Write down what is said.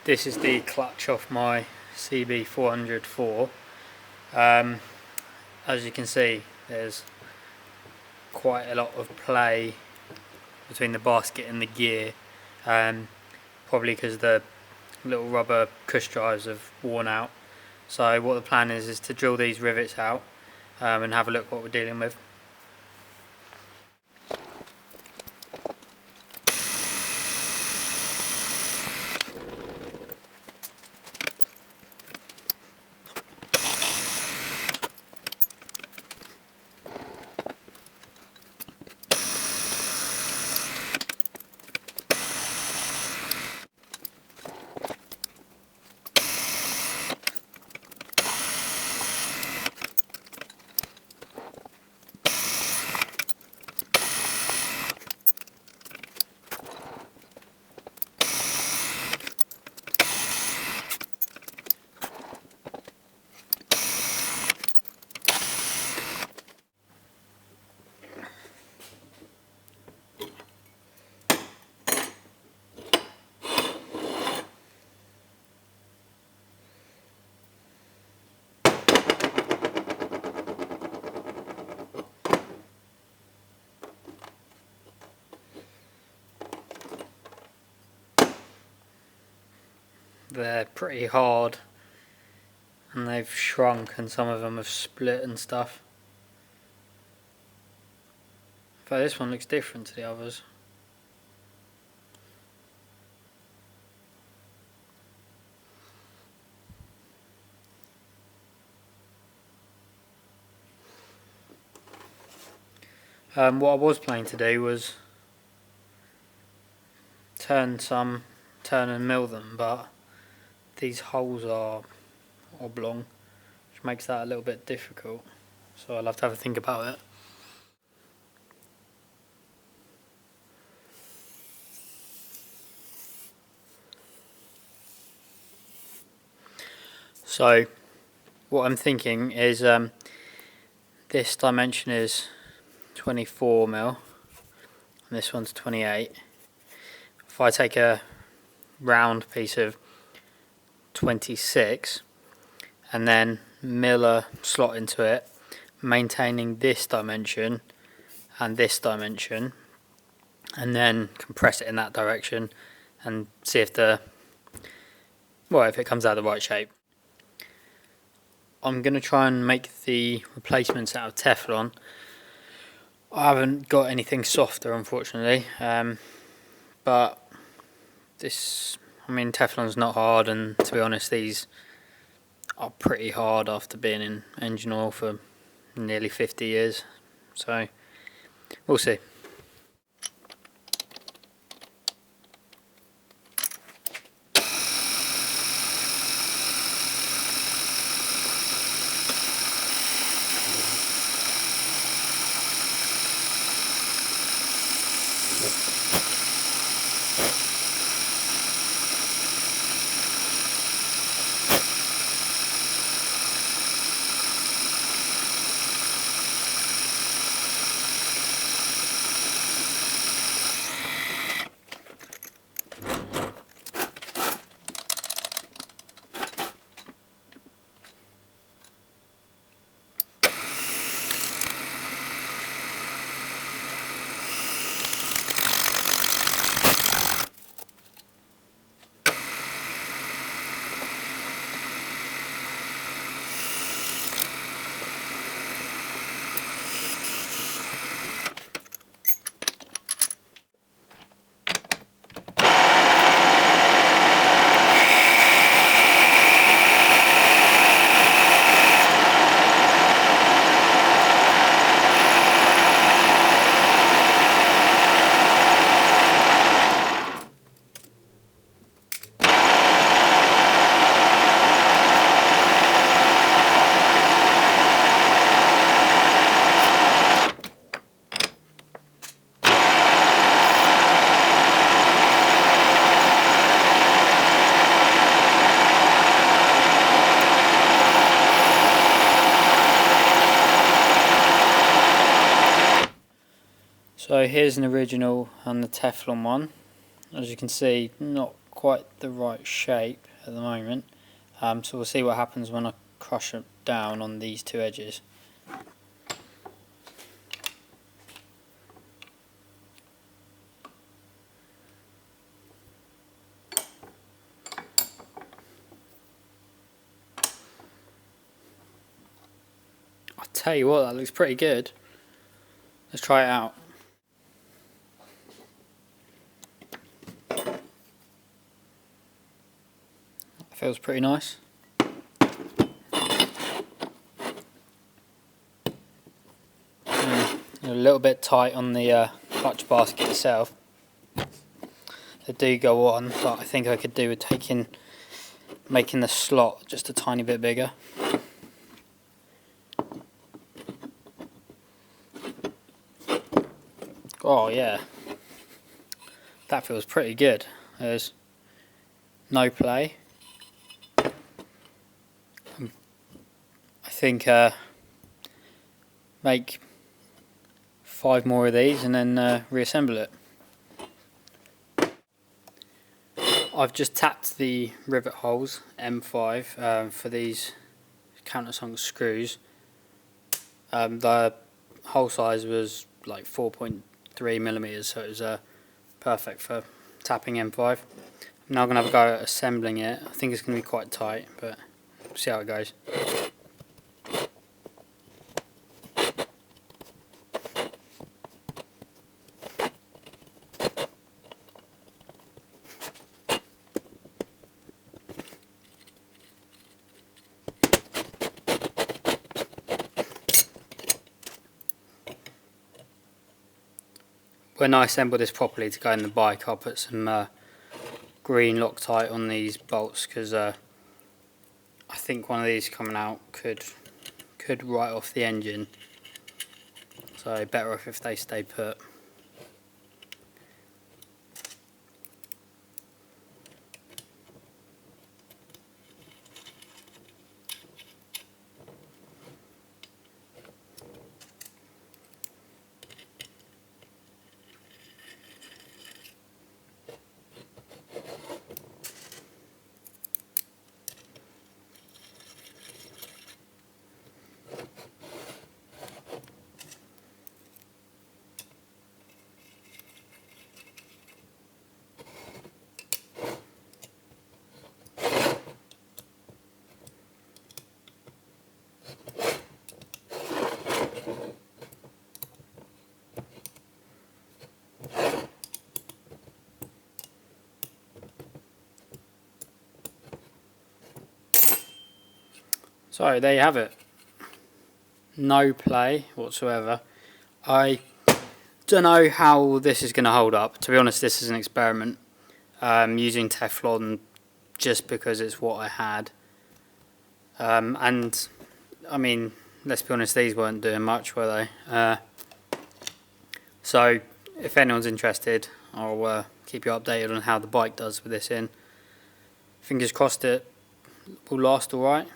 This is the clutch off my Cb400f. As you can see, there's quite a lot of play between the basket and the gear, probably because the little rubber cush drives have worn out. So what the plan is to drill these rivets out and have a look what we're dealing with. They're pretty hard and they've shrunk, and some of them have split and stuff. But this one looks different to the others. What I was planning to do was turn and mill them, but these holes are oblong, which makes that a little bit difficult, so I'll have to have a think about it. So what I'm thinking is this dimension is 24mm and this one's 28. If I take a round piece of 26 and then mill a slot into it, maintaining this dimension and this dimension, and then compress it in that direction and see if if it comes out the right shape. I'm going to try and make the replacements out of teflon. I haven't got anything softer, unfortunately, but teflon's not hard, and to be honest, these are pretty hard after being in engine oil for nearly 50 years, so we'll see. So here's an original and the teflon one. As you can see, not quite the right shape at the moment, so we'll see what happens when I crush it down on these two edges. I'll tell you what, that looks pretty good. Let's try it out. Feels pretty nice. A little bit tight on the clutch basket itself. They do go on, but I think I could do with making the slot just a tiny bit bigger. Oh yeah, that feels pretty good. There's no play. I think make 5 more of these and then reassemble it. I've just tapped the rivet holes M5 for these countersunk screws. The hole size was like 4.3mm, so it was perfect for tapping M5. I'm now going to have a go at assembling it. I think it's going to be quite tight, but we'll see how it goes. When I assemble this properly to go in the bike, I'll put some green Loctite on these bolts, because I think one of these coming out could write off the engine, so better off if they stay put. So there you have it. No play whatsoever. I don't know how this is going to hold up. To be honest, this is an experiment. Using Teflon just because it's what I had. And I mean, let's be honest, these weren't doing much, were they? So if anyone's interested, I'll keep you updated on how the bike does with this in. Fingers crossed it will last alright.